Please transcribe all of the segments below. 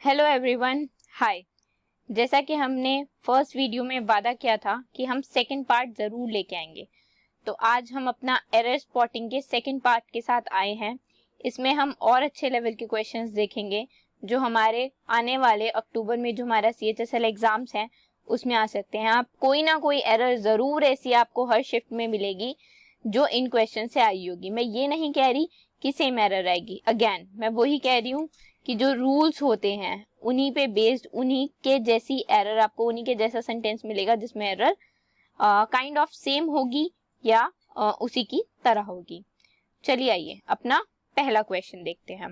Hello everyone, हाय। जैसा कि हमने फर्स्ट वीडियो में वादा किया था कि हम सेकंड पार्ट ज़रूर लेके आएंगे, तो आज हम अपना एरर स्पॉटिंग के सेकंड पार्ट के साथ आए हैं। इसमें हम और अच्छे लेवल के क्वेश्चंस देखेंगे जो हमारे आने वाले अक्टूबर में जो हमारा CHSL एग्जाम्स हैं उसमें आ सकते हैं। आप कोई ना कोई एरर ज़रूर ऐसी आपको हर शिफ्ट में मिलेगी जो इन क्वेश्चन से आई होगी। मैं ये नहीं कह रही कि सेम एरर आएगी, अगेन मैं वही कह रही हूँ कि जो रूल्स होते हैं उन्हीं पे बेस्ड, उन्हीं के जैसी एरर आपको, उन्हीं के जैसा सेंटेंस मिलेगा जिसमें एरर काइंड ऑफ सेम होगी या उसी की तरह होगी। चलिए आइए अपना पहला क्वेश्चन देखते हैं।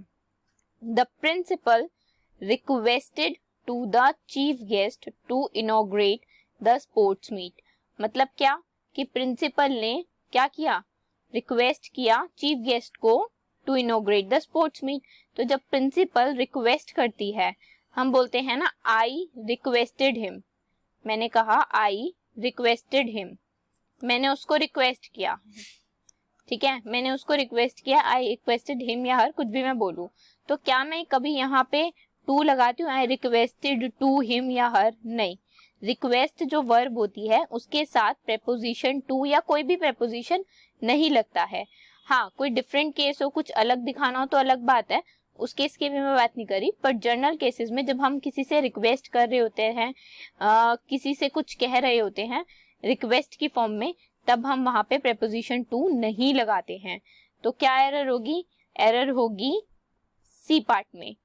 The principal requested to the chief guest to inaugurate the sports meet. मतलब क्या कि प्रिंसिपल ने क्या किया, रिक्वेस्ट किया चीफ गेस्ट को to inaugurate the sports meet. तो जब प्रिंसिपल रिक्वेस्ट करती है, हम बोलते हैं ना आई रिक्वेस्टेड हिम। मैंने कहा आई रिक्वेस्टेड हिम, मैंने उसको रिक्वेस्ट किया, ठीक है, मैंने उसको रिक्वेस्ट किया, आई रिक्वेस्टेड हिम या हर, कुछ भी मैं बोलूं। तो क्या मैं कभी यहाँ पे टू लगाती हूँ, आई रिक्वेस्टेड टू हिम या हर? नहीं। रिक्वेस्ट जो वर्ब होती है उसके साथ प्रेपोजिशन टू या कोई भी प्रेपोजिशन नहीं लगता है। हाँ, कोई डिफरेंट केस हो, कुछ अलग दिखाना हो तो अलग बात है, उस केस की भी मैं बात नहीं करी। पर जनरल केसेस में जब हम किसी से रिक्वेस्ट कर रहे होते हैं, किसी से कुछ कह रहे होते हैं रिक्वेस्ट की फॉर्म में, तब हम वहां पे प्रेपोजिशन टू नहीं लगाते हैं। तो क्या एरर होगी? एरर होगी सी पार्ट में,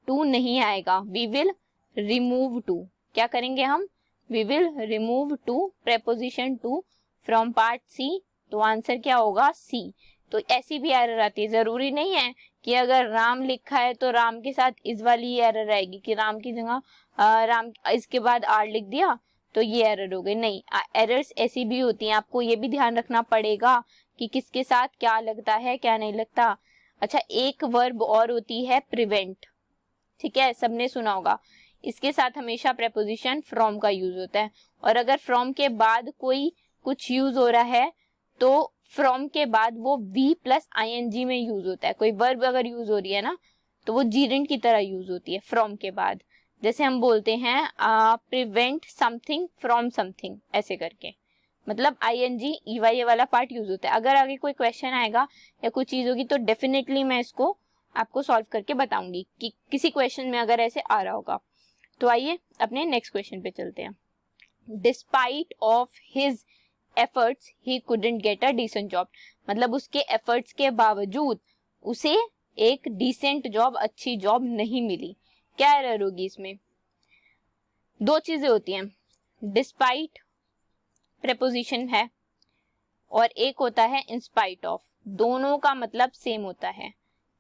टू नहीं आएगा। We will remove to. क्या करेंगे हम? We will remove to, preposition to from part C. तो आंसर क्या होगा? सी। तो ऐसी भी एरर आती है, जरूरी नहीं है कि अगर राम लिखा है तो राम के साथ इस वाली एरर आएगी कि राम की जगह राम इसके बाद आर लिख दिया तो ये एरर हो गई। नहीं, एरर्स ऐसी भी होती हैं, आपको ये भी ध्यान रखना पड़ेगा कि किसके साथ क्या लगता है क्या नहीं लगता। अच्छा, एक वर्ब और होती है प्रिवेंट, ठीक है, सबने सुना होगा। इसके साथ हमेशा प्रेपोजिशन फ्रॉम का यूज होता है, और अगर फ्रॉम के बाद कोई कुछ यूज हो रहा है तो फ्रॉम के बाद वो वी प्लस ING में यूज होता है। कोई वर्ब अगर यूज हो रही है ना तो वो जीरेंट की तरह यूज होती है फ्रॉम के बाद। जैसे हम बोलते हैं प्रिवेंट समथिंग फ्रॉम समथिंग, ऐसे करके, मतलब ING EY वाला पार्ट यूज होता है। अगर आगे कोई क्वेश्चन आएगा या कोई चीज होगी तो डेफिनेटली मैं इसको आपको सॉल्व करके बताऊंगी कि किसी क्वेश्चन में अगर ऐसे आ रहा होगा। तो आइए अपने नेक्स्ट क्वेश्चन पे चलते हैं। Despite of his efforts he couldn't get a decent job. मतलब उसके एफर्ट्स के बावजूद उसे एक डिसेंट जॉब, अच्छी जॉब नहीं मिली। क्या एरर होगी इसमें? दो चीजें होती हैं, डिस्पाइट प्रेपोजिशन है और एक होता है इंस्पाइट ऑफ। दोनों का मतलब सेम होता है,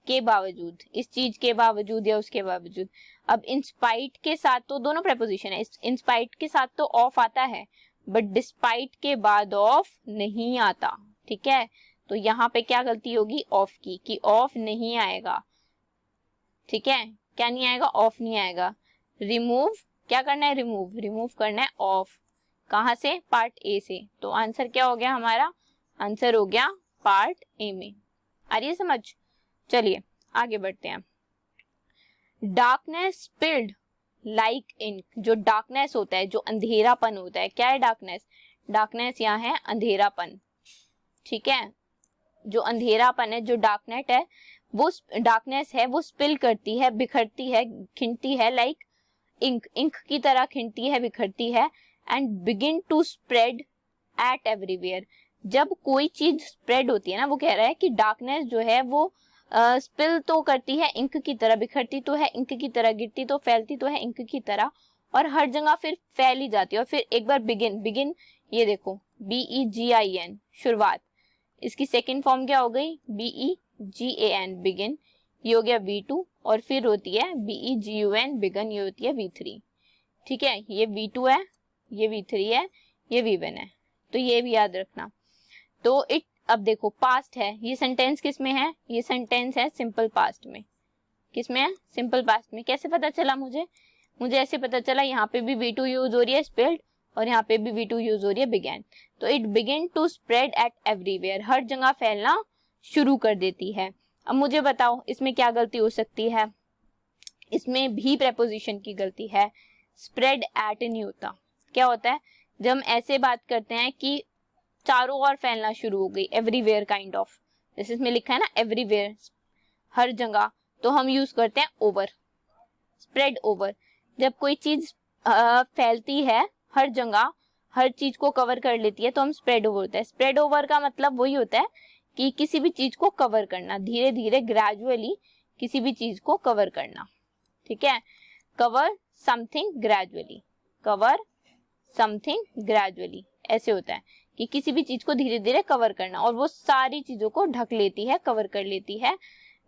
के बावजूद, इस चीज के बावजूद या उसके बावजूद। अब इंस्पाइट के साथ तो दोनों प्रेपोजिशन है, इंस्पाइट के साथ तो ऑफ आता है बट डिस्पाइट के बाद ऑफ नहीं आता, ठीक है। तो यहाँ पे क्या गलती होगी ऑफ की, कि ऑफ नहीं आएगा, ठीक है, क्या नहीं आएगा? ऑफ नहीं आएगा। रिमूव, क्या करना है? रिमूव करना है ऑफ। कहां से? पार्ट ए से। तो आंसर क्या हो गया हमारा? आंसर हो गया पार्ट ए में। आ रही है समझ? चलिए आगे बढ़ते हैं। Darkness spilled like ink. जो डार्कनेस होता है, जो अंधेरापन होता है, क्या है डार्कनेस? डार्कनेस यहाँ है अंधेरापन, ठीक है। जो अंधेरापन है, जो डार्कनेट है, वो डार्कनेस है, वो स्पिल करती है, बिखरती है, खिंचती है, लाइक इंक, इंक की तरह खिंचती है, बिखरती है। And begin to spread at everywhere. जब कोई चीज स्प्रेड होती है ना, वो कह रहा है कि डार्कनेस जो है वो स्पिल तो करती है इंक की तरह, बिखरती तो है इंक की तरह, गिरती तो, फैलती तो है इंक की तरह, और हर जगह फिर फैल ही जाती है। और फिर एक बार बिगिन, ये देखो BEGIN, शुरुआत, इसकी सेकेंड फॉर्म क्या हो गई? BEGAN, बिगिन, ये हो गया V2, और फिर होती है BEGUN, बिगन, ये होती है V3, ठीक है। ये V2 है, ये V3 है, ये V1 है, तो ये भी याद रखना। तो इट, अब देखो पास्ट है, ये सेंटेंस किस में है? ये सेंटेंस है सिंपल पास्ट में। किस में है? सिंपल पास्ट में। कैसे पता चला मुझे? मुझे ऐसे पता चला, यहाँ पे भी V2 यूज हो रही है स्पेल्ड, और यहाँ पे भी V2 यूज हो रही है बिगेन। तो it begin to spread at everywhere, हर जगह फैलना शुरू कर देती है। अब मुझे बताओ इसमें क्या गलती हो सकती है? इसमें भी प्रेपोजिशन की गलती है, स्प्रेड एट नहीं होता। क्या होता है जब हम ऐसे बात करते हैं कि चारों ओर फैलना शुरू हो गई, एवरीवेयर काइंड ऑफ, जैसे इसमें लिखा है ना एवरीवेयर, हर जगह, तो हम यूज करते हैं ओवर, स्प्रेड ओवर। जब कोई चीज फैलती है हर जगह, हर चीज को कवर कर लेती है, तो हम स्प्रेड ओवर होता है। स्प्रेड ओवर का मतलब वही होता है कि किसी भी चीज को कवर करना, धीरे धीरे ग्रेजुअली किसी भी चीज को कवर करना, ठीक है। Cover something gradually, cover something gradually, ऐसे होता है कि किसी भी चीज को धीरे धीरे कवर करना, और वो सारी चीजों को ढक लेती है, कवर कर लेती है,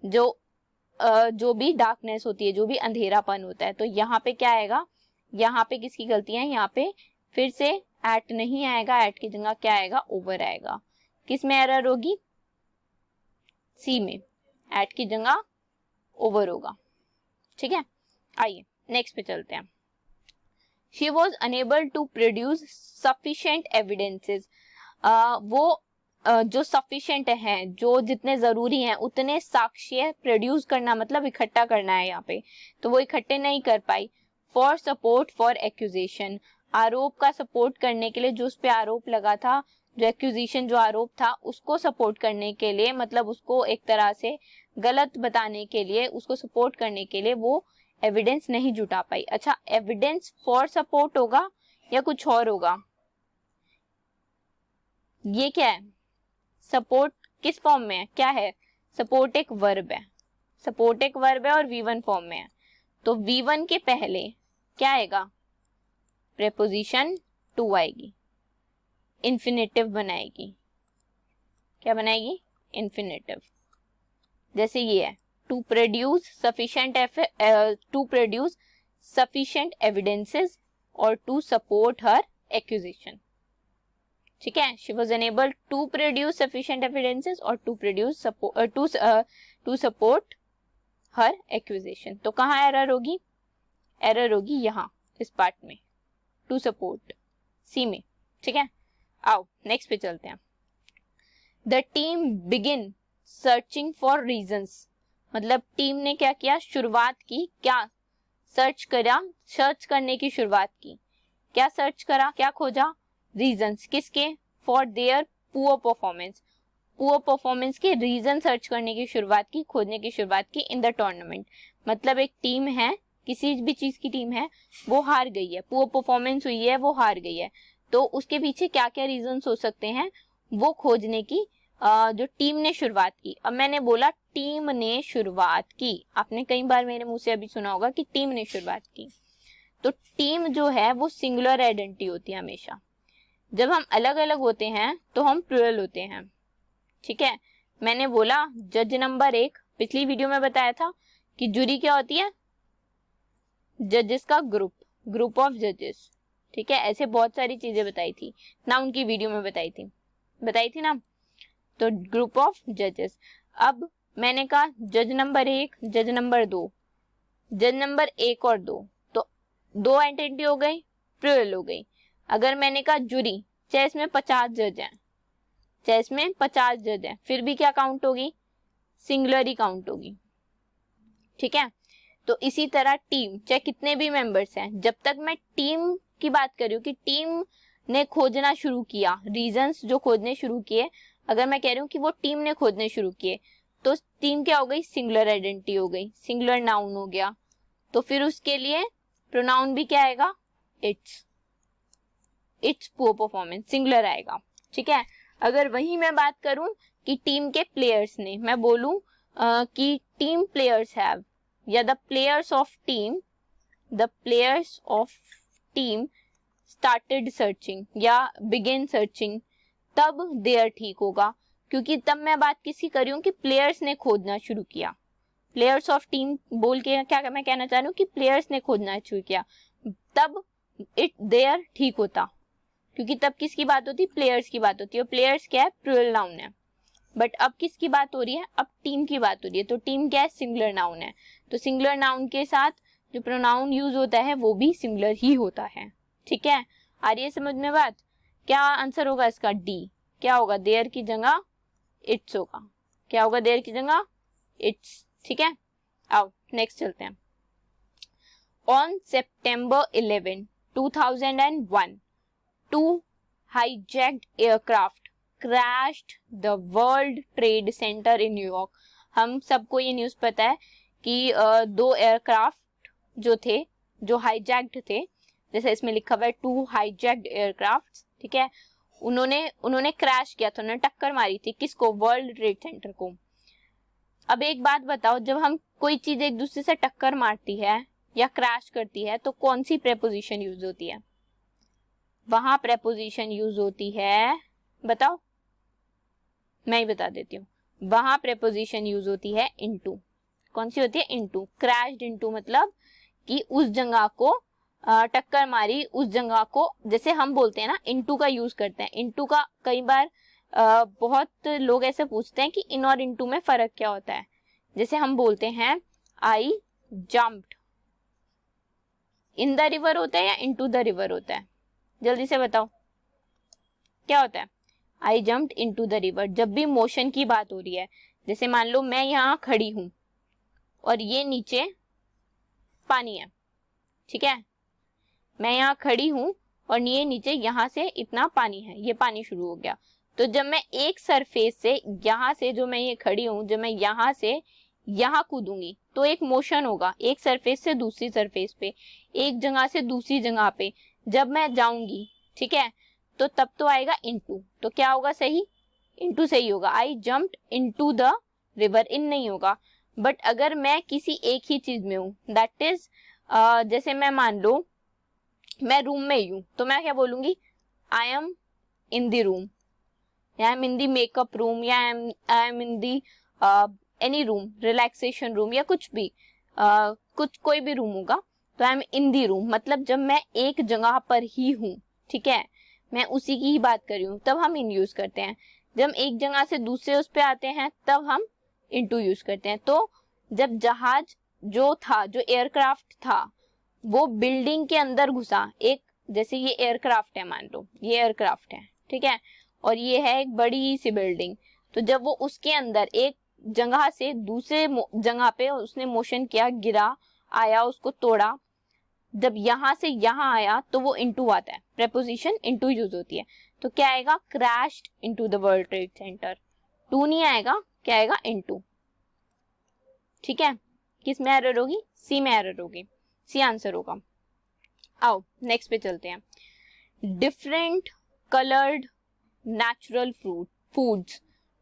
जो भी डार्कनेस होती है, जो भी अंधेरापन होता है। तो यहाँ पे क्या आएगा, यहाँ पे किसकी गलती है, यहाँ पे फिर से एट नहीं आएगा, एट की जगह क्या आएगा, ओवर आएगा। किस में एरर होगी, सी में, एट की जगह ओवर होगा, ठीक है। आइए नेक्स्ट पे चलते हैं। She was unable to produce sufficient evidences. वो जो sufficient है, जो जितने जरूरी हैं उतने साक्ष्य प्रोड्यूस करना, मतलब इकट्ठा करना है यहाँ पे, तो वो इकट्ठे नहीं कर पाई। फॉर सपोर्ट फॉर एक्यूजेशन, आरोप का सपोर्ट करने के लिए, जो उस पे आरोप लगा था, जो एक्यूजेशन जो आरोप था उसको सपोर्ट करने के लिए, मतलब उसको एक तरह से गलत बताने के लिए, उसको सपोर्ट करने के लिए वो एविडेंस नहीं जुटा पाई। अच्छा, एविडेंस फॉर सपोर्ट होगा या कुछ और होगा, ये क्या है, सपोर्ट किस फॉर्म में है, क्या है, सपोर्ट एक वर्ब है, सपोर्ट एक वर्ब है और V1 फॉर्म में है, तो V1 के पहले क्या आएगा, प्रेपोजिशन टू आएगी, इंफिनिटिव बनाएगी, क्या बनाएगी, इंफिनिटिव। जैसे ये है to produce sufficient evidences or to support her accusation, ठीक है। she was unable to produce sufficient evidences or to produce to support her accusation। तो कहाँ एरर होगी, एरर होगी यहाँ इस पार्ट में, to support, सी में, ठीक है। आओ नेक्स्ट पे चलते हैं। the team begin searching for reasons, मतलब टीम ने क्या किया, शुरुआत की, क्या सर्च करा, सर्च करने की शुरुआत की, क्या सर्च करा, क्या खोजा, रीजंस, किसके, for their poor performance, poor performance के रीजन सर्च करने की शुरुआत की, खोजने की शुरुआत की इन द टूर्नामेंट। मतलब एक टीम है, किसी भी चीज की टीम है, वो हार गई है, पुअर परफॉर्मेंस हुई है, वो हार गई है, तो उसके पीछे क्या क्या रीजंस हो सकते हैं, वो खोजने की जो टीम ने शुरुआत की। अब मैंने बोला टीम ने शुरुआत की, आपने कई बार मेरे मुंह से अभी सुना होगा कि टीम ने शुरुआत की, तो टीम जो है वो सिंगुलर आइडेंटिटी होती है हमेशा। जब हम अलग अलग होते हैं तो हम प्लूरल होते हैं, ठीक है। मैंने बोला जज नंबर 1, पिछली वीडियो में बताया था कि जूरी क्या होती है, जजेस का ग्रुप, ग्रुप ऑफ जजेस, ठीक है। ऐसे बहुत सारी चीजें बताई थी ना, उनकी वीडियो में बताई थी ना, तो ग्रुप ऑफ जजेस। अब मैंने कहा जज नंबर 1, जज नंबर 2, जज नंबर 1 और 2, तो 2 एंटिटी हो गई, प्लूरल हो गई। अगर मैंने कहा जूरी, चाहे इसमें 50 जज हैं, चाहे इसमें 50 जज हैं, फिर भी क्या काउंट होगी, सिंगुलर ही काउंट होगी, ठीक है। तो इसी तरह टीम, चाहे कितने भी मेंबर्स हैं, जब तक मैं टीम की बात कर रही हूँ कि टीम ने खोजना शुरू किया, रीजंस जो खोजने शुरू किए, अगर मैं कह रही हूँ कि वो टीम ने खोजने शुरू किए, तो टीम क्या हो गई, सिंगुलर आइडेंटिटी हो गई, सिंगुलर नाउन हो गया, तो फिर उसके लिए प्रोनाउन भी क्या आएगा, इट्स पुअर परफॉर्मेंस, सिंगुलर आएगा, ठीक है। अगर वही मैं बात करूं कि टीम के प्लेयर्स ने, मैं बोलूं कि टीम प्लेयर्स हैव, या the players of team started searching या बिगिन सर्चिंग, तब देयर ठीक होगा, क्योंकि तब मैं बात किसी कर रही हूँ कि प्लेयर्स ने खोजना शुरू किया, प्लेयर्स ऑफ टीम बोल के क्या मैं कहना चाह रही हूँ कि प्लेयर्स ने खोजना शुरू किया, तब इट देयर ठीक होता, क्योंकि तब किसकी बात होती, प्लेयर्स की बात होती है, और प्लेयर्स क्या है, प्लूरल नाउन है। बट अब किसकी बात हो रही है, अब टीम की बात हो रही है, तो टीम क्या है, सिंगुलर नाउन है, तो सिंगुलर नाउन के साथ जो प्रोनाउन यूज होता है वो भी सिंगुलर ही होता है, ठीक है। आ रही है समझ में बात, क्या आंसर होगा इसका, डी, क्या होगा, देयर की जगह इट्स होगा, क्या होगा, देयर की जगह इट्स, ठीक है। आओ नेक्स्ट चलते हैं। On September 11, 2001, two hijacked aircraft crashed the World Trade Center in New York. हम सबको ये न्यूज़ पता है कि दो एयरक्राफ्ट जो थे, जो हाईजैक्ड थे, जैसे इसमें लिखा हुआ है टू हाईजैक्ड एयरक्राफ्ट, ठीक है, उन्होंने क्रैश किया था, उन्होंने टक्कर मारी थी किसको? वर्ल्ड ट्रेड सेंटर को। अब एक बात बताओ, जब हम कोई चीज एक दूसरे से टक्कर मारती है या क्रैश करती है तो कौन सी प्रेपोजिशन यूज होती है? वहां प्रेपोजिशन यूज होती है, बताओ, मैं ही बता देती हूँ। वहां प्रेपोजिशन यूज होती है इनटू। कौन सी होती है? इनटू। क्रैश्ड इनटू मतलब कि उस जगह को टक्कर मारी, उस जगह को, जैसे हम बोलते हैं ना इनटू का यूज करते हैं। इनटू का कई बार बहुत लोग ऐसे पूछते हैं कि इन और इनटू में फर्क क्या होता है। जैसे हम बोलते हैं आई जंप्ड, इन द रिवर होता है या इनटू द रिवर होता है? जल्दी से बताओ क्या होता है? आई जंप्ड इनटू द रिवर। जब भी मोशन की बात हो रही है, जैसे मान लो मैं यहाँ खड़ी हूं और ये नीचे पानी है, ठीक है, मैं यहाँ खड़ी हूं और ये नीचे यहाँ से इतना पानी है, ये पानी शुरू हो गया। तो जब मैं एक सरफेस से, यहाँ से जो मैं ये खड़ी हूं, जब मैं यहाँ से यहाँ कूदूंगी तो एक मोशन होगा, एक सरफेस से दूसरी सरफेस पे, एक जगह से दूसरी जगह पे जब मैं जाऊंगी, ठीक है, तो तब तो आएगा इनटू। तो क्या होगा सही? इनटू सही होगा। आई जंप्ड इनटू द रिवर, इन नहीं होगा। बट अगर मैं किसी एक ही चीज में हूं, दैट इज जैसे मैं मान लो मैं रूम में ही हूं, तो मैं क्या बोलूंगी? I am in the room, I am in the makeup room, या I am in the any room, relaxation room, या कुछ भी कुछ कोई भी रूम होगा, तो आई एम इन दी रूम। मतलब जब मैं एक जगह पर ही हूँ, ठीक है, मैं उसी की ही बात कर रही हूँ, तब हम इन यूज करते हैं। जब हम एक जगह से दूसरे उस पे आते हैं तब हम इनटू यूज करते हैं। तो जब जहाज जो था, जो एयरक्राफ्ट था, वो बिल्डिंग के अंदर घुसा, एक, जैसे ये एयरक्राफ्ट है, मान लो ये एयरक्राफ्ट है, ठीक है, और ये है एक बड़ी सी बिल्डिंग, तो जब वो उसके अंदर एक जगह से दूसरे जगह पे उसने मोशन किया, गिरा, आया, उसको तोड़ा, जब यहां से यहां आया तो वो इनटू आता है, प्रेपोजिशन इनटू यूज होती है। तो क्या आएगा? Crashed into the world trade centre. To नहीं आएगा, क्या आएगा? इनटू। ठीक है, किस में एरर होगी? सी में एरर होगी, सी आंसर होगा। आओ नेक्स्ट पे चलते हैं। Different coloured natural foods,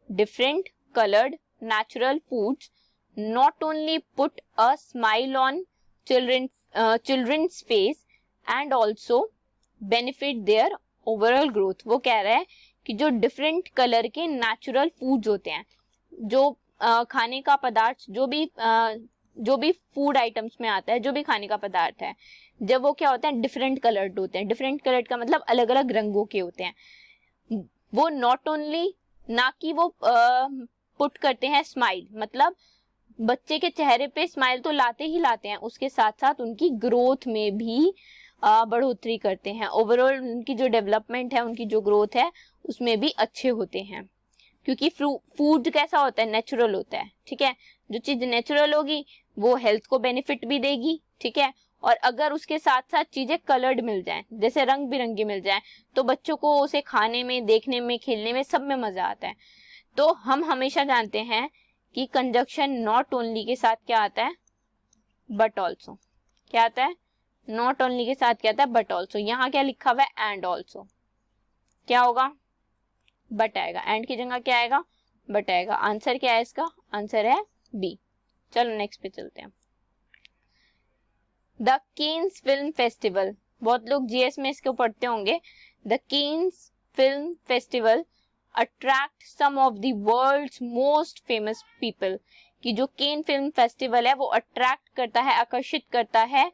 different colored natural foods not only put a smile on children's face and also benefit their overall growth। वो कह रहा है कि जो डिफरेंट कलर के नेचुरल फूड्स होते हैं, जो खाने का पदार्थ, जो भी फूड आइटम्स में आता है, जो भी खाने का पदार्थ है, जब वो क्या होता है? डिफरेंट कलर्ड होते हैं। डिफरेंट कलर्ड का मतलब अलग अलग रंगों के होते हैं। वो नॉट ओनली, ना कि वो पुट करते हैं स्माइल, मतलब बच्चे के चेहरे पे स्माइल तो लाते ही लाते हैं, उसके साथ साथ उनकी ग्रोथ में भी बढ़ोतरी करते हैं। ओवरऑल उनकी जो डेवलपमेंट है, उनकी जो ग्रोथ है, उसमें भी अच्छे होते हैं। क्योंकि फूड कैसा होता है? नेचुरल होता है, ठीक है। जो चीज नेचुरल होगी वो हेल्थ को बेनिफिट भी देगी, ठीक है। और अगर उसके साथ साथ चीजें कलर्ड मिल जाएं, जैसे रंग बिरंगी मिल जाएं, तो बच्चों को उसे खाने में, देखने में, खेलने में, सब में मजा आता है। तो हम हमेशा जानते हैं कि कंजक्शन नॉट ओनली के साथ क्या आता है? But also. क्या आता है? नॉट ओनली के साथ क्या आता है? But also. यहाँ क्या लिखा हुआ है? And also. क्या होगा? बट आएगा। एंड की जगह क्या आएगा? बट आएगा। आंसर क्या है इसका? आंसर है बी। चलो नेक्स्ट पे चलते हैं। द केन्स फिल्म फेस्टिवल, बहुत लोग जीएस में इसको पढ़ते होंगे। The Cannes film festival attract some of the world's most famous people, कि जो केन फिल्म फेस्टिवल है वो अट्रैक्ट करता है, आकर्षित करता है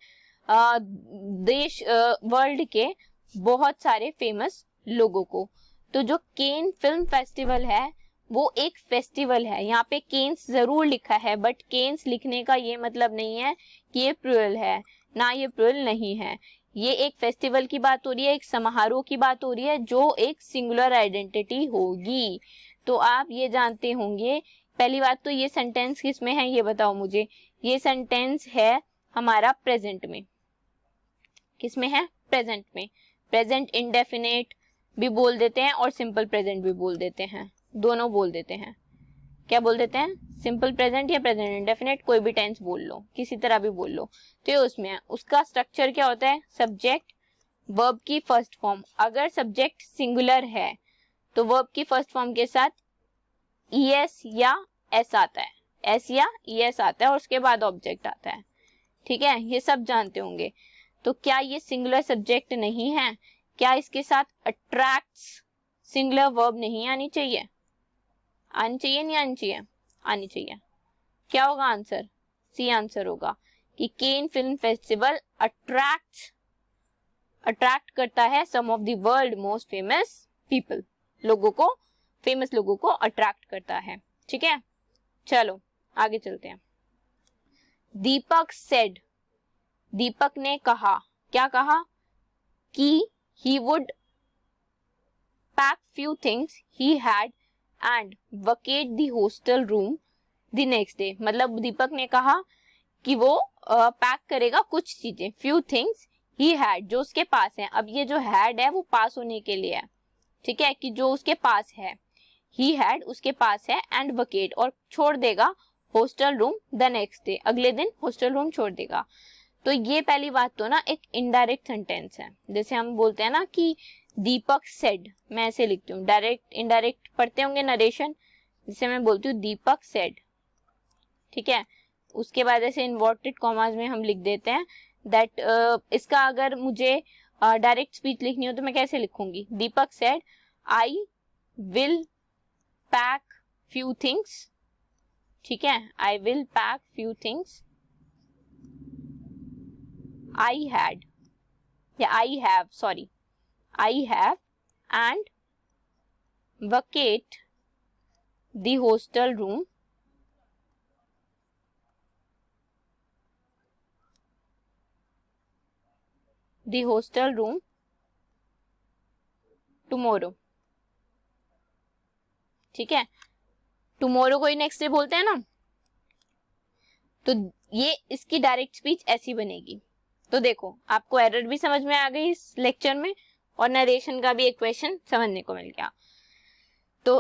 देश, वर्ल्ड के बहुत सारे फेमस लोगों को। तो जो केन फिल्म फेस्टिवल है वो एक फेस्टिवल है। यहाँ पे केन्स जरूर लिखा है, बट केन्स लिखने का ये मतलब नहीं है कि ये प्लूरल है, ना ये प्लूरल नहीं है। ये एक फेस्टिवल की बात हो रही है, एक समारोह की बात हो रही है, जो एक सिंगुलर आइडेंटिटी होगी। तो आप ये जानते होंगे। पहली बात तो ये सेंटेंस किस में है ये बताओ मुझे। ये सेंटेंस है हमारा प्रेजेंट में, किसमें है? प्रेजेंट में। प्रेजेंट इंडेफिनेट भी बोल देते हैं और सिंपल प्रेजेंट भी बोल देते हैं, दोनों बोल देते हैं। क्या बोल देते हैं? सिंपल प्रेजेंट या प्रेजेंट इंडेफिनेट, कोई भी टेंस बोल लो, किसी तरह भी बोल लो। तो ये उसमें है। उसका स्ट्रक्चर क्या होता है? सब्जेक्ट वर्ब की फर्स्ट फॉर्म। अगर सब्जेक्ट सिंगुलर है तो वर्ब की फर्स्ट फॉर्म के साथ ईएस या एस आता है, एस या ईएस आता है और उसके बाद ऑब्जेक्ट आता है। ठीक है, ये सब जानते होंगे। तो क्या ये सिंगुलर सब्जेक्ट नहीं है? क्या इसके साथ अट्रैक्ट्स सिंगुलर वर्ब नहीं आनी चाहिए? आनी चाहिए नहीं आनी चाहिए? आनी चाहिए। क्या होगा आंसर? सी आंसर होगा कि केन फिल्म फेस्टिवल अट्रैक्ट करता है some of the world most famous people, लोगों को, फेमस लोगों को अट्रैक्ट करता है। ठीक है, चलो आगे चलते हैं। दीपक सेड, दीपक ने कहा, क्या कहा? कि he would pack few things he had and vacate the hostel room the next day। मतलब दीपक ने कहा कि वो पैक करेगा कुछ चीजें, few things he had, जो उसके पास है। अब ये जो had है वो पास होने के लिए है, ठीक है, कि जो उसके पास है, he had उसके पास है, and vacate और छोड़ देगा hostel room the next day, अगले दिन hostel room छोड़ देगा। तो ये पहली बात तो ना एक इनडायरेक्ट सेंटेंस है। जैसे हम बोलते हैं ना कि दीपक सेड, मैं ऐसे लिखती हूँ, डायरेक्ट इनडायरेक्ट पढ़ते होंगे नरेशन, जिसे मैं बोलती हूँ दीपक सेड। ठीक है, उसके बाद ऐसे इन्वर्टेड कॉमास में हम लिख देते हैं दैट इसका अगर मुझे डायरेक्ट स्पीच लिखनी हो तो मैं कैसे लिखूंगी? Deepak said I will pack few things. ठीक है, I will pack few things I had, yeah, I have and vacate the hostel room tomorrow। ठीक है, tomorrow को ही नेक्स्ट डे बोलते हैं ना, तो ये इसकी डायरेक्ट स्पीच ऐसी बनेगी। तो देखो आपको एरर भी समझ में आ गई इस लेक्चर में और नरेशन का भी एक क्वेश्चन समझने को मिल गया। तो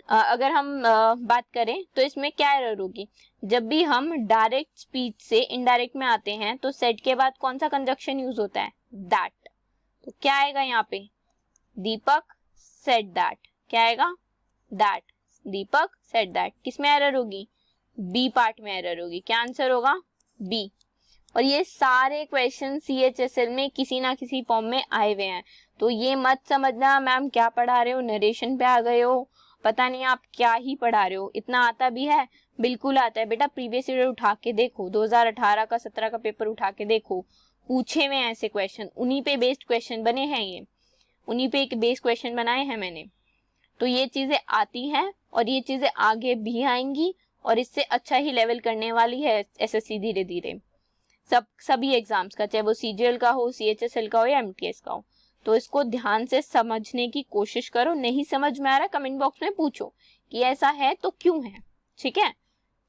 अगर हम बात करें तो इसमें क्या एरर होगी? जब भी हम डायरेक्ट स्पीच से इनडायरेक्ट में आते हैं तो सेड के बाद कौन सा कंजक्शन यूज होता है? दैट। तो क्या आएगा यहाँ पे? दीपक सेड दैट। क्या आएगा? दैट। Deepak said that. किसमें एरर होगी? बी पार्ट में एरर होगी। क्या आंसर होगा? बी। और ये सारे क्वेश्चन CHSL में किसी ना किसी फॉर्म में आए हुए हैं, तो ये मत समझना मैम क्या पढ़ा रहे हो, नरेशन पे आ गए हो, पता नहीं आप क्या ही पढ़ा रहे हो। इतना आता भी है? बिल्कुल आता है बेटा। प्रीवियस ईयर उठा के देखो, 2018 का 17 का पेपर उठा के देखो, पूछे हुए ऐसे क्वेश्चन, उन्हीं पे बेस्ड क्वेश्चन बने हैं, ये उन्हीं पे एक बेस्ड क्वेश्चन बनाए हैं मैंने। तो ये चीजें आती हैं और ये चीजें आगे भी आएंगी और इससे अच्छा ही लेवल करने वाली है SSC धीरे धीरे, सभी एग्जाम्स का, चाहे वो CGL का हो, CHSL का हो या MTS का हो। तो इसको ध्यान से समझने की कोशिश करो। नहीं समझ में आ रहा कमेंट बॉक्स में पूछो कि ऐसा है तो क्यों है। ठीक है,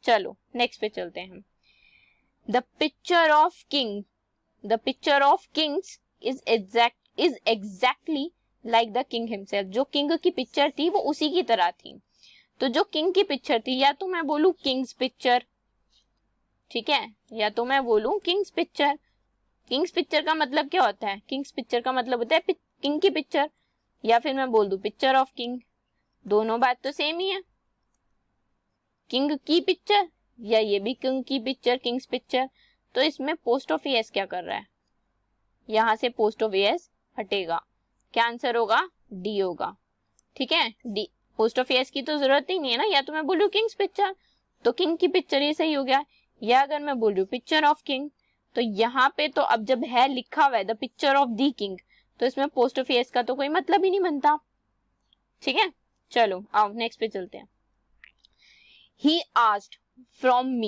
चलो नेक्स्ट पे चलते हैं हम। The picture of Kings is exactly like the king himself. जो किंग की पिक्चर थी वो उसी की तरह थी। तो जो किंग की पिक्चर थी, या तो मैं बोलूं किंग्स पिक्चर, ठीक है, या तो मैं बोलूं किंग्स पिक्चर। किंग्स पिक्चर का मतलब क्या होता है? किंग्स पिक्चर का मतलब होता है किंग की पिक्चर, या फिर मैं बोल दूं पिक्चर ऑफ किंग। दोनों बात तो सेम ही है, किंग की पिक्चर या ये भी किंग की पिक्चर, किंग्स पिक्चर। तो इसमें पोस्ट ऑफ एस क्या कर रहा है? यहां से पोस्ट ऑफ एस हटेगा। क्या आंसर होगा? डी होगा। ठीक है, डी। पोस्ट ऑफ एस की तो जरूरत ही नहीं है ना। या तो मैं बोलूं किंग्स पिक्चर तो किंग की पिक्चर, ये सही हो गया। या अगर मैं बोल रही हूँ पिक्चर ऑफ किंग, तो यहाँ पे तो अब जब है लिखा हुआ है the picture of the king, तो इसमें पोस्ट ऑफ एस का तो कोई मतलब ही नहीं बनता। ठीक है, चलो आओ नेक्स्ट पे चलते हैं। He asked from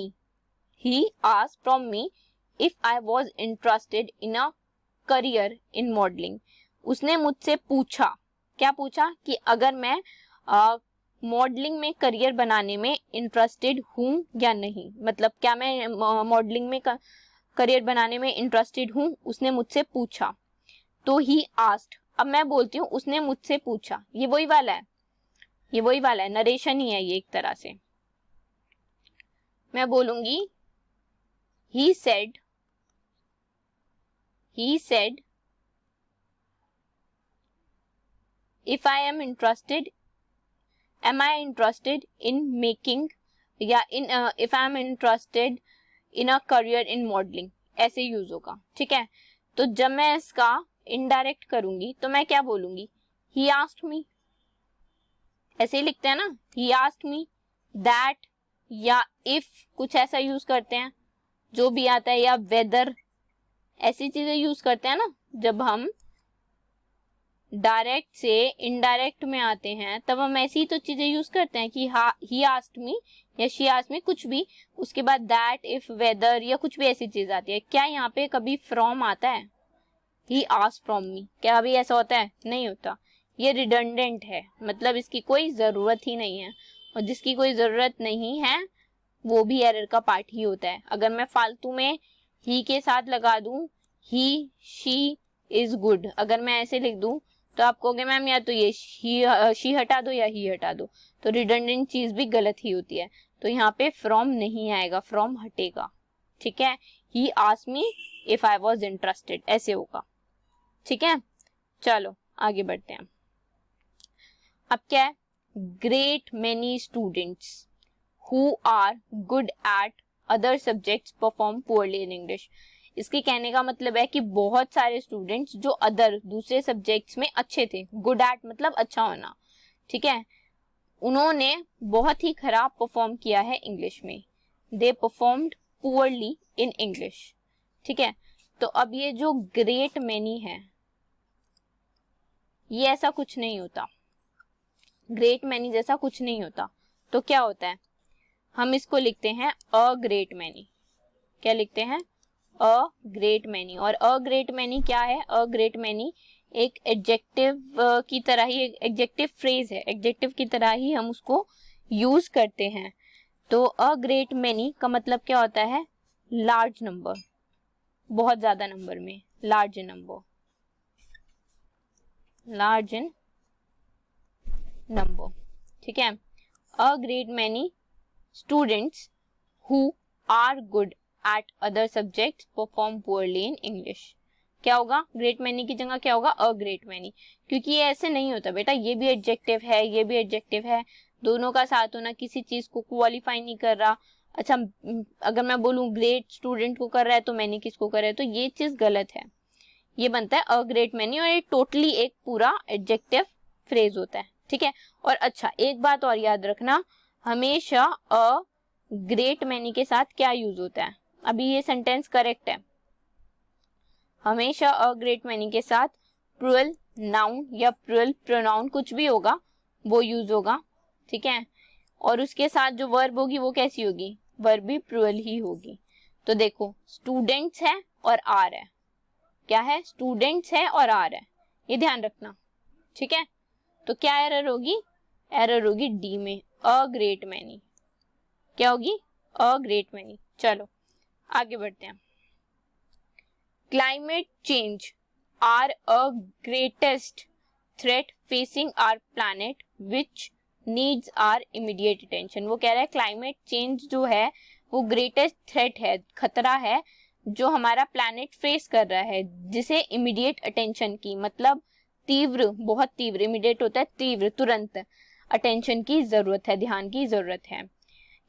me if I was interested in a career in modeling। उसने मुझसे पूछा, क्या पूछा? कि अगर मैं मॉडलिंग में करियर बनाने में इंटरेस्टेड हूं या नहीं। मतलब क्या मैं मॉडलिंग में करियर बनाने में इंटरेस्टेड हूँ, उसने मुझसे पूछा, तो ही आस्क्ड। अब मैं बोलती हूँ उसने मुझसे पूछा, ये वही वाला है, ये वही वाला है, नरेशन ही है ये एक तरह से। मैं बोलूंगी he said if I am interested, am I interested in making, या if I am interested in a career in modeling, ऐसे यूज होगा, ठीक है। तो जब मैं इसका इनडायरेक्ट करूंगी तो मैं क्या बोलूंगी, he asked me, ऐसे ही लिखते हैं ना, he asked me that, या if कुछ ऐसा यूज करते हैं जो भी आता है, या वेदर, ऐसी चीजें यूज करते हैं ना। जब हम डायरेक्ट से इनडायरेक्ट में आते हैं तब हम ऐसी तो चीजें यूज करते हैं कि ही आस्क्ड मी या शी आस्क्ड मी, कुछ भी, उसके बाद दैट, इफ, वेदर, या कुछ भी ऐसी चीज आती है। क्या यहाँ पे कभी फ्रॉम आता है, ही आस्क्ड फ्रॉम मी, क्या अभी ऐसा होता है, नहीं होता। ये रिडंडेंट है, मतलब इसकी कोई जरूरत ही नहीं है, और जिसकी कोई जरूरत नहीं है वो भी एरर का पार्ट ही होता है। अगर मैं फालतू में ही के साथ लगा दूं, ही शी इज गुड, अगर मैं ऐसे लिख दूं तो आप कहोगे मैम या तो ये शी हटा दो या ही हटा दो, तो रिडंडेंट चीज भी गलत ही होती है। तो यहाँ पे फ्रॉम नहीं आएगा, फ्रॉम हटेगा, ठीक है। He asked me if I was interested, ऐसे होगा, ठीक है। चलो आगे बढ़ते हैं। अब क्या है, great many students who are good at other subjects perform poorly in English. इसके कहने का मतलब है कि बहुत सारे स्टूडेंट्स जो अदर दूसरे सब्जेक्ट्स में अच्छे थे, गुड एट मतलब अच्छा होना, ठीक है, उन्होंने बहुत ही खराब परफॉर्म किया है इंग्लिश में, they performed poorly in English, ठीक है। तो अब ये जो ग्रेट मेनी है, ये ऐसा कुछ नहीं होता, ग्रेट मेनी जैसा कुछ नहीं होता। तो क्या होता है, हम इसको लिखते हैं अ ग्रेट मेनी। क्या लिखते हैं, अ ग्रेट मैनी। और अ ग्रेट मैनी क्या है, अ ग्रेट मैनी एक एडजेक्टिव की तरह ही, एक एडजेक्टिव फ्रेज है, एडजेक्टिव की तरह ही हम उसको यूज करते हैं। तो अ ग्रेट मैनी का मतलब क्या होता है, लार्ज नंबर, बहुत ज्यादा नंबर में, large number, large in number, ठीक है। A great many students who are good at other subjects perform poorly in English. क्या होगा, ग्रेट मैनी की जगह क्या होगा, अ ग्रेट मैनी, क्योंकि ये ऐसे नहीं होता बेटा, ये भी एडजेक्टिव है, ये भी एडजेक्टिव है, दोनों का साथ होना किसी चीज को क्वालिफाई नहीं कर रहा। अच्छा, अगर मैं बोलूं ग्रेट स्टूडेंट को कर रहा है तो मैनी किसको कर रहा है, तो ये चीज गलत है, ये बनता है अ ग्रेट मैनी, और ये टोटली एक पूरा एडजेक्टिव फ्रेज होता है, ठीक है। और अच्छा एक बात और याद रखना, हमेशा अ ग्रेट मैनी के साथ क्या यूज होता है, अभी ये सेंटेंस करेक्ट है, हमेशा अ ग्रेट मैनी के साथ प्लूरल नाउन या प्लूरल प्रोनाउन कुछ भी होगा वो यूज होगा, ठीक है। और उसके साथ जो वर्ब होगी वो कैसी होगी, वर्ब भी प्लूरल ही होगी। तो देखो स्टूडेंट्स है और आर है, क्या है, स्टूडेंट्स है और आर है, ये ध्यान रखना, ठीक है। तो क्या एरर होगी, एरर होगी डी में, अ ग्रेट मैनी, क्या होगी, अ ग्रेट मैनी। चलो आगे बढ़ते हैं। Climate change are a greatest threat facing our planet which needs are immediate attention. वो कह रहा है क्लाइमेट चेंज जो है वो ग्रेटेस्ट थ्रेट है, खतरा है जो हमारा प्लैनेट फेस कर रहा है, जिसे इमीडिएट अटेंशन की, मतलब तीव्र, बहुत तीव्र, इमीडिएट होता है तीव्र, तुरंत, अटेंशन की जरूरत है, ध्यान की जरूरत है,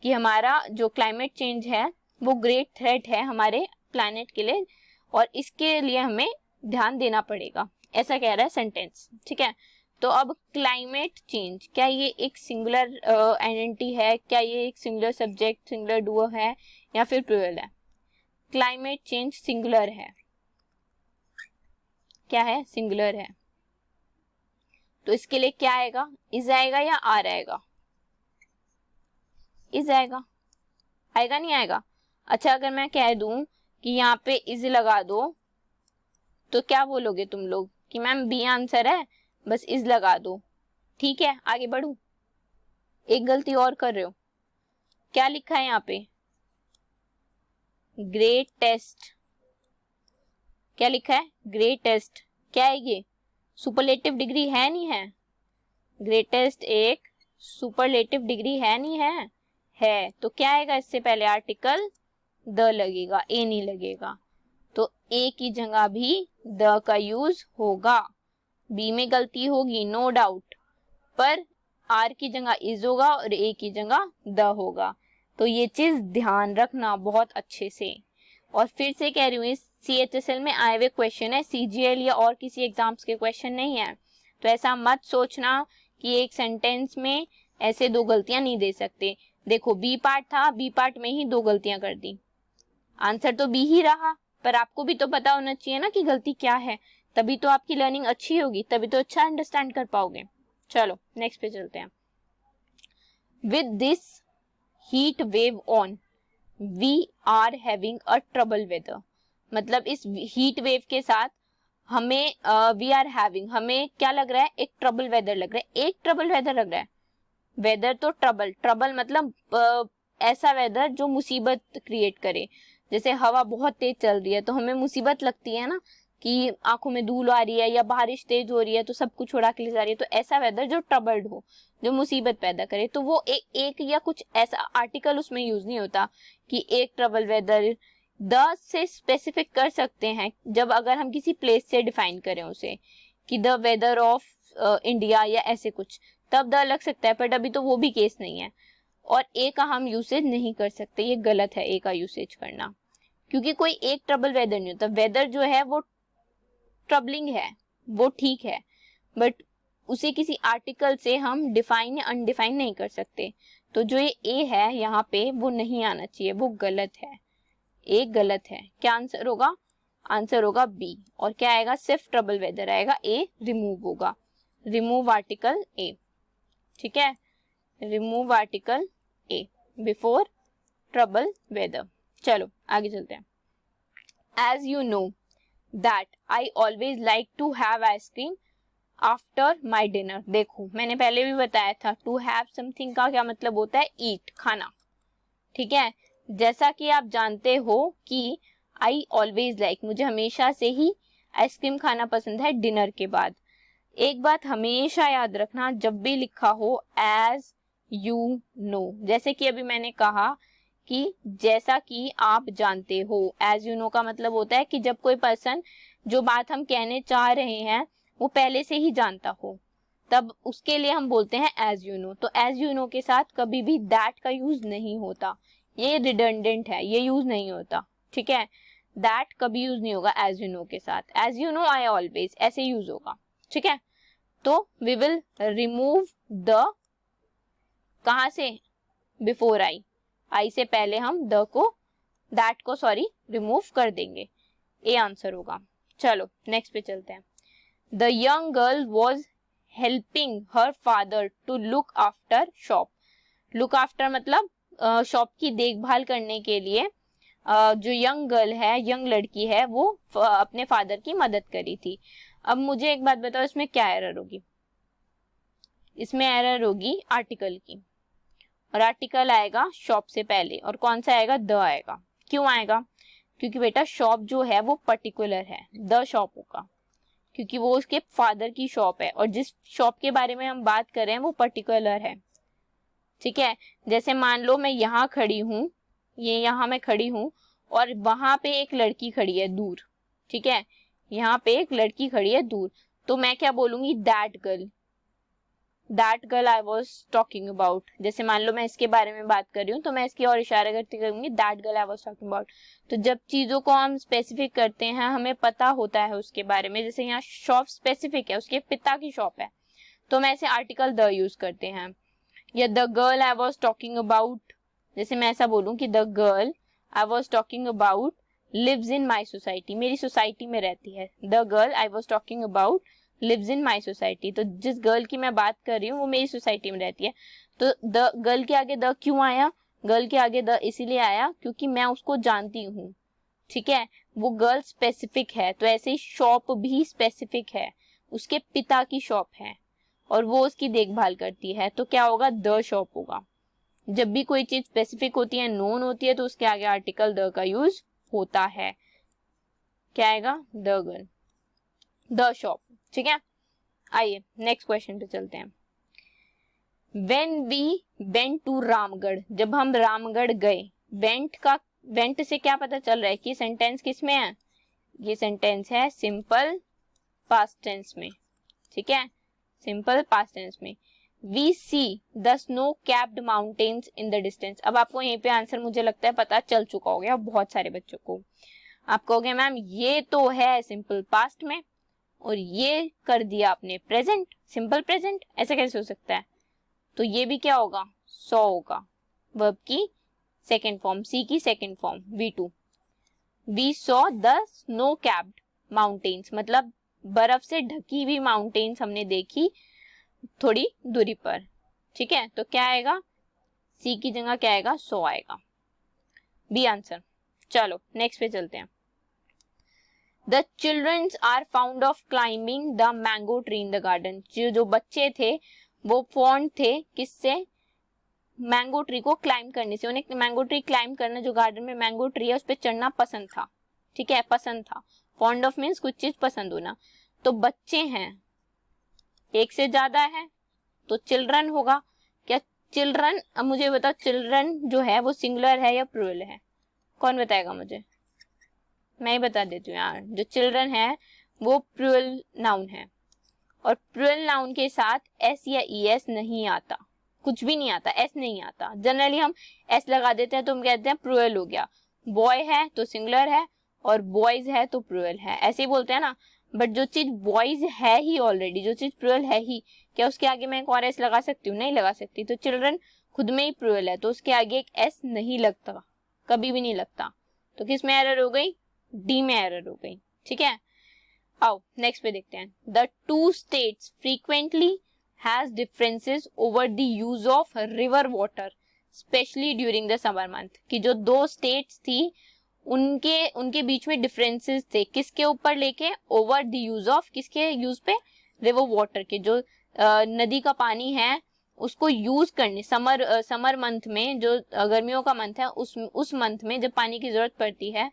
कि हमारा जो क्लाइमेट चेंज है वो ग्रेट थ्रेट है हमारे प्लैनेट के लिए, और इसके लिए हमें ध्यान देना पड़ेगा, ऐसा कह रहा है सेंटेंस, ठीक है। तो अब क्लाइमेट चेंज, क्या ये एक सिंगुलर आइडेंटिटी है, क्या ये एक सिंगुलर सब्जेक्ट, सिंगुलर डुओ है, या फिर प्लूरल है। क्लाइमेट चेंज सिंगुलर है, क्या है, सिंगुलर है। तो इसके लिए क्या आएगा, इज आएगा या आर आएगा, इज आएगा, आएगा नहीं आएगा। अच्छा अगर मैं कह दूं कि यहाँ पे इज लगा दो तो क्या बोलोगे तुम लोग कि मैम बी आंसर है, बस इज लगा दो, ठीक है। आगे बढ़ू, एक गलती और कर रहे हो, क्या लिखा है यहाँ पे, ग्रेटेस्ट, क्या लिखा है? ग्रेटेस्ट। क्या है ये? सुपरलेटिव डिग्री है नहीं है? ग्रेटेस्ट एक सुपरलेटिव डिग्री है नहीं है? है। तो क्या आएगा इससे पहले? आर्टिकल द लगेगा, ए नहीं लगेगा। तो ए की जगह भी द का यूज होगा। बी में गलती होगी नो डाउट, पर आर की जगह इज होगा और ए की जगह द होगा। तो ये चीज ध्यान रखना बहुत अच्छे से। और फिर से कह रही हूँ, इस CHSL में आए हुए क्वेश्चन है, CGL या और किसी एग्जाम्स के क्वेश्चन नहीं है। तो ऐसा मत सोचना कि एक सेंटेंस में ऐसे दो गलतियां नहीं दे सकते। देखो बी पार्ट था, बी पार्ट में ही दो गलतियां कर दी, आंसर तो बी ही रहा, पर आपको भी तो पता होना चाहिए ना कि गलती क्या है, तभी तो आपकी लर्निंग अच्छी होगी, तभी तो अच्छा अंडरस्टैंड कर पाओगे। चलो नेक्स्ट पे चलते हैं। With this heat wave on we are having a trouble weather. मतलब इस हीट वेव के साथ हमें वी आर हैविंग, हमें क्या लग रहा है? एक ट्रबल वेदर लग रहा है। एक ट्रबल वेदर लग रहा है। वेदर तो ट्रबल, ट्रबल मतलब ऐसा वेदर जो मुसीबत क्रिएट करे। जैसे हवा बहुत तेज चल रही है तो हमें मुसीबत लगती है ना, कि आंखों में धूल आ रही है या बारिश तेज हो रही है तो सब कुछ उड़ा के ले जा रही है। तो ऐसा वेदर जो ट्रबल्ड हो, जो मुसीबत पैदा करे, तो वो एक या कुछ ऐसा आर्टिकल उसमें यूज नहीं होता कि एक ट्रबल वेदर। द से स्पेसिफिक कर सकते हैं जब अगर हम किसी प्लेस से डिफाइन करें उसे, कि द वेदर ऑफ इंडिया या ऐसे कुछ, तब द लग सकता है, बट अभी तो वो भी केस नहीं है। और ए का हम यूसेज नहीं कर सकते, ये गलत है ए का यूसेज करना, क्योंकि कोई एक ट्रबल वेदर नहीं होता। वेदर जो है वो ट्रबलिंग है, वो ठीक है, बट उसे किसी आर्टिकल से हम डिफाइन या अनडिफाइन नहीं कर सकते। तो जो ये ए है यहाँ पे वो नहीं आना चाहिए, वो गलत है, ए गलत है। क्या आंसर होगा? आंसर होगा बी। और क्या आएगा? सिर्फ ट्रबल वेदर आएगा, ए रिमूव होगा। रिमूव आर्टिकल ए, ठीक है, remove article a before trouble weather. चलो आगे चलते हैं। As you know that I always like to have ice cream after my dinner. देखो मैंने पहले भी बताया था, टू हैव समथिंग का क्या मतलब होता है? ईट, खाना, ठीक है। जैसा कि आप जानते हो कि आई ऑलवेज लाइक, मुझे हमेशा से ही आइसक्रीम खाना पसंद है डिनर के बाद। एक बात हमेशा याद रखना, जब भी लिखा हो एज यू नो, जैसे कि अभी मैंने कहा कि जैसा कि आप जानते हो, एज यू नो का मतलब होता है कि जब कोई पर्सन जो बात हम कहने चाह रहे हैं वो पहले से ही जानता हो, तब उसके लिए हम बोलते हैं एज यू नो। तो एज यू नो के साथ कभी भी दैट का यूज नहीं होता, ये रिडंडेंट है, ये यूज नहीं होता, ठीक है। दैट कभी यूज नहीं होगा एज यू नो के साथ। As you know I always ऐसे यूज होगा, ठीक है। तो वी विल रिमूव द, कहां से? बिफोर आई, आई से पहले हम द को, दैट को सॉरी रिमूव कर देंगे, ए आंसर होगा। चलो नेक्स्ट पे चलते हैं। The young girl was helping her father to look after shop. Look after मतलब शॉप की देखभाल करने के लिए जो यंग गर्ल है, यंग लड़की है, वो अपने फादर की मदद करी थी। अब मुझे एक बात बताओ, इसमें क्या एरर होगी? इसमें एरर होगी आर्टिकल की, और आर्टिकल आएगा शॉप से पहले, और कौन सा आएगा? द आएगा। क्यों आएगा? क्योंकि बेटा शॉप जो है वो पर्टिकुलर है, द शॉप होगा, क्योंकि वो उसके फादर की शॉप है, और जिस शॉप के बारे में हम बात कर रहे हैं वो पर्टिकुलर है, ठीक है। जैसे मान लो मैं यहाँ खड़ी हूँ, ये यहाँ मैं खड़ी हूँ, और वहां पे एक लड़की खड़ी है दूर, ठीक है, यहाँ पे एक लड़की खड़ी है दूर, तो मैं क्या बोलूंगी? That girl, that girl I was talking about. जैसे मान लो मैं इसके बारे में बात कर रही हूँ तो मैं इसकी और इशारा करती करूंगी, that girl I was talking about. तो जब चीजों को हम स्पेसिफिक करते हैं, हमें पता होता है उसके बारे में, जैसे यहाँ शॉप स्पेसिफिक है, उसके पिता की शॉप है, तो मैं ऐसे आर्टिकल द यूज करते हैं। या the girl I was talking about, जैसे मैं ऐसा बोलूं कि the girl I was talking about lives in my society, मेरी सोसाइटी में रहती है। The girl I was talking about lives in my society, तो जिस गर्ल की मैं बात कर रही हूँ वो मेरी सोसाइटी में रहती है। तो द गर्ल के आगे द क्यों आया? गर्ल के आगे द इसीलिए आया क्योंकि मैं उसको जानती हूँ, ठीक है, वो गर्ल स्पेसिफिक है। तो ऐसे ही शॉप भी स्पेसिफिक है, उसके पिता की शॉप है और वो उसकी देखभाल करती है, तो क्या होगा? द शॉप होगा। जब भी कोई चीज स्पेसिफिक होती है, नोन होती है, तो उसके आगे आर्टिकल द का यूज होता है। क्या आएगा? The girl, the shop. ठीक है, आइए नेक्स्ट क्वेश्चन पे चलते हैं। When we went to Ramgarh, जब हम रामगढ़ गए, वेंट से क्या पता चल रहा है कि सेंटेंस किस में है? ये सेंटेंस है सिंपल पास्ट टेंस में। ठीक है, सिंपल पास्ट टेंस में। We see the snow capped mountains in the distance. अब आपको यहीं पे आंसर मुझे लगता है पता चल चुका हो गया बहुत सारे बच्चों को। आप कहोगे मैम ये तो है सिंपल पास्ट में और ये कर दिया आपने प्रेजेंट, सिंपल प्रेजेंट, ऐसे कैसे हो सकता है? तो ये भी क्या होगा? सॉ होगा, वर्ब की सेकेंड फॉर्म, सी की second form V2। We saw the snow capped mountains, मतलब बर्फ से ढकी हुई माउंटेन्स हमने देखी थोड़ी दूरी पर। ठीक है, तो क्या आएगा? सी की जगह क्या आएगा? सो आएगा, बी आंसर। चलो नेक्स्ट पे चलते हैं। The childrens are found of climbing the mango tree in the garden. जो बच्चे थे वो फॉन्ड थे किससे? मैंगो ट्री को क्लाइंब करने से। उन्हें मैंगो ट्री क्लाइंब करना, जो गार्डन में मैंगो ट्री है उस पर चढ़ना पसंद था। ठीक है, पसंद था। फॉन्ड ऑफ मीन्स कुछ चीज पसंद होना। तो बच्चे हैं, एक से ज्यादा है तो चिल्ड्रन होगा। क्या चिल्ड्रन, अब मुझे बताओ चिल्ड्रन जो है वो सिंगुलर है या प्लूरल है? कौन बताएगा मुझे? मैं ही बता देती हूँ यार, जो चिल्ड्रन है वो प्लूरल नाउन है और प्लूरल नाउन के साथ एस या ईएस नहीं आता, कुछ भी नहीं आता, एस नहीं आता। जनरली हम एस लगा देते हैं तो हम कहते हैं प्लूरल हो गया। बॉय है तो सिंगुलर है और बॉयज है तो प्लूरल है, ऐसे ही बोलते हैं ना। बट जो चीज बॉयज है ही ऑलरेडी, जो चीज प्लूरल है ही, क्या उसके आगे मैं एक और एस लगा सकती हूँ? नहीं लगा सकती। तो चिल्ड्रन खुद में ही प्लूरल है तो उसके आगे एक एस नहीं लगता, कभी भी नहीं लगता। तो किस में एरर हो गई? डी में एरर हो गई। ठीक है, आओ नेक्स्ट पे देखते हैं। The two states frequently has differences over the use of river water specially during the summer month. कि जो दो स्टेट्स थी उनके बीच में डिफरेंसेस थे, किसके ऊपर लेके? ओवर द यूज ऑफ, किसके यूज पे? रिवर वाटर के, जो नदी का पानी है उसको यूज करने, समर मंथ में, जो गर्मियों का मंथ है उस मंथ में जब पानी की जरूरत पड़ती है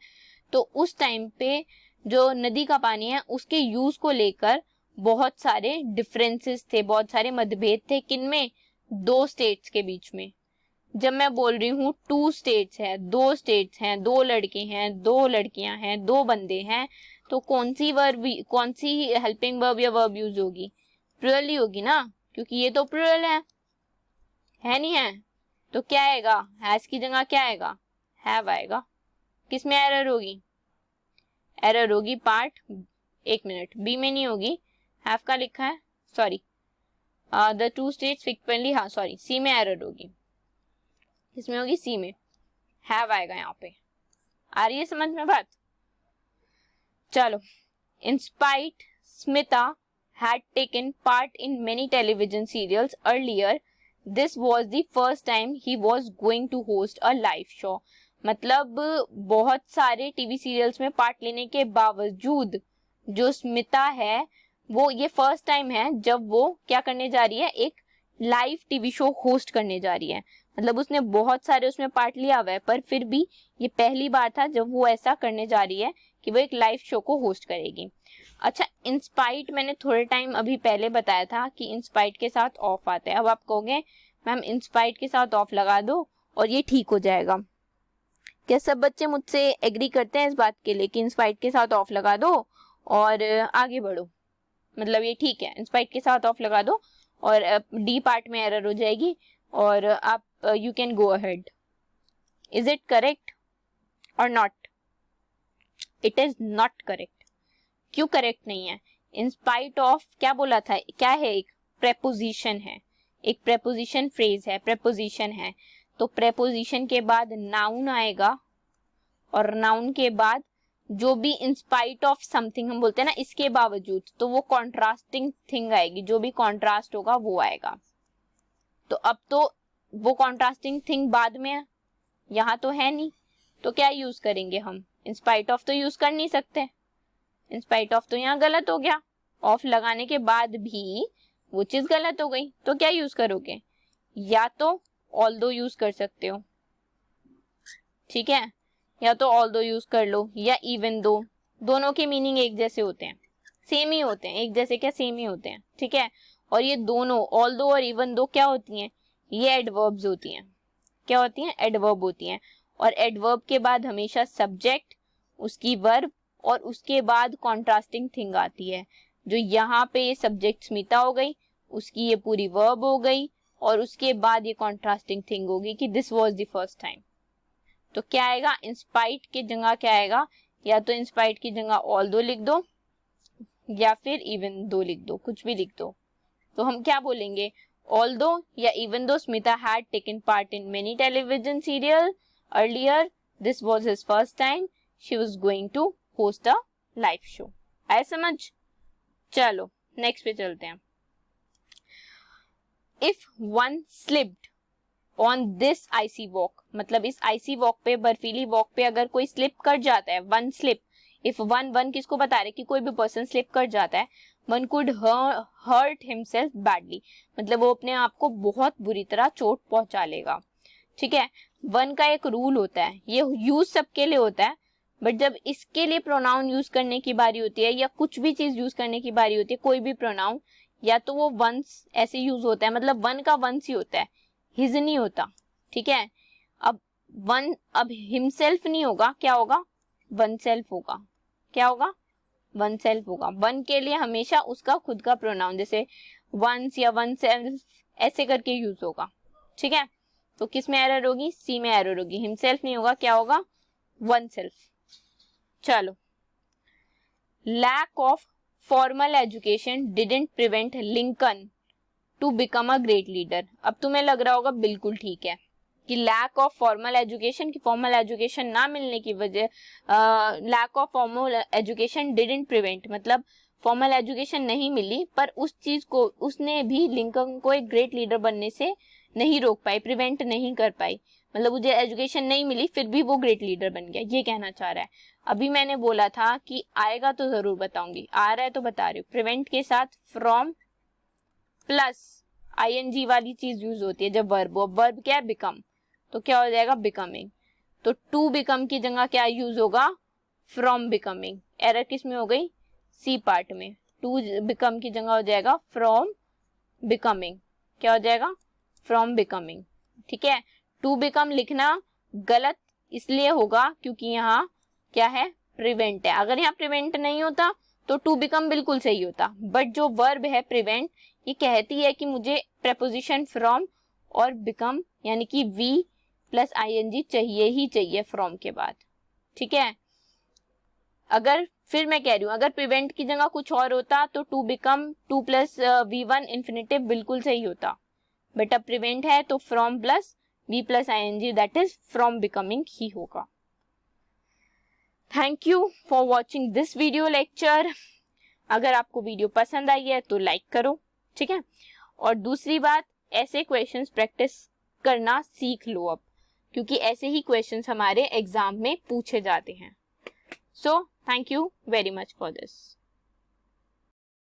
तो उस टाइम पे जो नदी का पानी है उसके यूज को लेकर बहुत सारे डिफरेंसेस थे, बहुत सारे मतभेद थे। किनमें? दो स्टेट्स के बीच में। जब मैं बोल रही हूँ टू स्टेट्स है, दो स्टेट्स हैं, दो लड़के हैं, दो लड़कियां हैं, दो बंदे हैं, तो कौन सी हेल्पिंग वर्ब या वर्ब यूज होगी? प्लूरल ही होगी ना, क्योंकि ये तो प्लूरल है नहीं है? तो क्या आएगा? हैज की जगह क्या आएगा? हैव आएगा। किस में एरर होगी? एरर होगी पार्ट, एक मिनट, बी में नहीं होगी, हैव का लिखा है, sorry, the two states frequently, हाँ सॉरी, सी में एरर होगी। किसमें होगी? सी में, हैव आएगा यहाँ पे। आ रही है समझ में बात? चलो, in spite Smita had taken part in many television serials earlier, this was the first time he was going to host a live show। मतलब बहुत सारे टीवी सीरियल्स में पार्ट लेने के बावजूद जो स्मिता है वो ये फर्स्ट टाइम है जब वो क्या करने जा रही है? एक लाइव टीवी शो होस्ट करने जा रही है। मतलब उसने बहुत सारे उसमें पार्ट लिया हुआ है पर फिर भी ये पहली बार था जब वो ऐसा करने जा रही है कि वो एक लाइव शो को होस्ट करेगी। अच्छा, इंस्पाइट मैंने थोड़े टाइम अभी पहले बताया था कि इंस्पाइट के साथ ऑफ आता है। अब आप कहोगे मैम इंस्पाइट के साथ ऑफ लगा दो और ये ठीक हो जाएगा। क्या सब बच्चे मुझसे एग्री करते हैं इस बात के लिए कि इंस्पाइट के साथ ऑफ लगा दो और आगे बढ़ो? मतलब ये ठीक है, इंस्पाइट के साथ ऑफ लगा दो और डी पार्ट में एरर हो जाएगी और आप you can go ahead. Is it correct और not? It is not correct. क्यों करेक्ट नहीं है? इन स्पाइट ऑफ क्या बोला था? क्या है? एक प्रेपोजिशन है, एक प्रेपोजिशन फ्रेज है, प्रेपोजिशन है। तो प्रेपोजिशन के बाद नाउन आएगा और नाउन के बाद जो भी इन स्पाइट ऑफ समथिंग हम बोलते हैं ना, इसके बावजूद, तो वो कॉन्ट्रास्टिंग थिंग आएगी, जो भी कॉन्ट्रास्ट होगा वो आएगा। तो अब तो वो कॉन्ट्रास्टिंग थिंग बाद में है, यहाँ तो है नहीं, तो क्या यूज करेंगे हम? इन स्पाइट ऑफ तो यूज कर नहीं सकते, इन स्पाइट ऑफ तो यहाँ गलत हो गया, ऑफ लगाने के बाद भी वो चीज गलत हो गई, तो क्या यूज करोगे? या तो ऑल्दो यूज कर सकते हो, ठीक है, या तो ऑल्दो यूज कर लो या इवन दो, दोनों के मीनिंग एक जैसे होते हैं, सेम ही होते हैं, एक जैसे क्या सेम ही होते हैं, ठीक है। और ये दोनों ऑल्दो और इवन दो क्या होती हैं, ये एडवर्ब्स होती हैं। क्या होती हैं, एडवर्ब होती हैं। और एडवर्ब के बाद हमेशा सब्जेक्ट, उसकी वर्ब और उसके बाद कॉन्ट्रास्टिंग थिंग आती है। जो यहाँ पे ये सब्जेक्ट स्मिता हो गई, उसकी ये पूरी वर्ब हो गई और उसके बाद ये कॉन्ट्रास्टिंग थिंग होगी कि this was the first time. तो क्या आएगा, इंस्पाइट की जगह क्या आएगा, या तो इंस्पाइट की जगह ऑल्दो लिख दो या फिर इवन दो लिख दो, कुछ भी लिख दो। तो हम क्या बोलेंगे, ऑल्दो या even though Smita had taken part in many television serial earlier, this was his first time she was going to host a live show. आया समझ? चलो नेक्स्ट पे चलते हैं। If one slipped on this icy walk, मतलब इस आइसी walk पे, बर्फीली वॉक पे अगर कोई स्लिप कर जाता है, वन स्लिप, इफ वन किसको बता रहे कि कोई भी पर्सन स्लिप कर जाता है, one could hurt himself badly, मतलब वो अपने आप को बहुत बुरी तरह चोट पहुंचा लेगा, ठीक है। वन का एक रूल होता है, ये यूज सबके लिए होता है, बट जब इसके लिए प्रोनाउन यूज करने की बारी होती है या कुछ भी चीज यूज करने की बारी होती है, कोई भी प्रोनाउन, या तो वो वंस ऐसे यूज होता है, मतलब वन का वंस ही होता है, हिज नहीं होता, ठीक है। अब वन, अब हिमसेल्फ नहीं होगा, क्या होगा, वन सेल्फ होगा। क्या होगा, वन सेल्फ होगा। वन के लिए हमेशा उसका खुद का प्रोनाउन, जैसे वंस या वन सेल्फ ऐसे करके यूज होगा, ठीक है। तो किस में एरर होगी, सी में एरर होगी, हिमसेल्फ नहीं होगा, क्या होगा, वन सेल्फ। चलो, lack of formal education didn't prevent Lincoln to become a great leader. अब तुम्हें लग रहा होगा बिल्कुल ठीक है कि लैक ऑफ फॉर्मल एजुकेशन, की फॉर्मल एजुकेशन ना मिलने की वजह, lack of formal education didn't prevent, मतलब फॉर्मल एजुकेशन नहीं मिली पर उस चीज को, उसने भी लिंकन को एक ग्रेट लीडर बनने से नहीं रोक पाई, प्रिवेंट नहीं कर पाई, मतलब मुझे एजुकेशन नहीं मिली फिर भी वो ग्रेट लीडर बन गया, ये कहना चाह रहा है। अभी मैंने बोला था कि आएगा तो जरूर बताऊंगी, आ रहा है तो बता रही हूँ। प्रिवेंट के साथ फ्रॉम प्लस आईएनजी वाली चीज यूज होती है जब वर्ब हो, वर्ब क्या है, बिकम, तो क्या हो जाएगा, बिकमिंग। तो टू बिकम की जगह क्या यूज होगा, फ्रॉम बिकमिंग। एरर किस में हो गई, सी पार्ट में, टू बिकम की जगह हो जाएगा फ्रॉम बिकमिंग। क्या हो जाएगा, फ्रॉम बिकमिंग, ठीक है। टू बिकम लिखना गलत इसलिए होगा क्योंकि यहाँ क्या है, प्रिवेंट है। अगर यहाँ प्रिवेंट नहीं होता तो टू बिकम बिल्कुल सही होता, बट जो वर्ब है प्रिवेंट, ये कहती है कि मुझे प्रेपोजिशन फ्रॉम और बिकम यानी कि वी प्लस आईएनजी चाहिए ही चाहिए फ्रॉम के बाद, ठीक है। अगर, फिर मैं कह रही हूँ, अगर प्रिवेंट की जगह कुछ और होता तो to become, to plus V1 infinitive बिल्कुल सही होता, बट अब प्रिवेंट है तो from plus V plus ING, that is from becoming ही होगा। Thank you for watching this video lecture. अगर आपको वीडियो पसंद आई है तो लाइक करो, ठीक है। और दूसरी बात, ऐसे क्वेश्चंस प्रैक्टिस करना सीख लो अब, क्योंकि ऐसे ही क्वेश्चंस हमारे एग्जाम में पूछे जाते हैं। So thank you very much for this.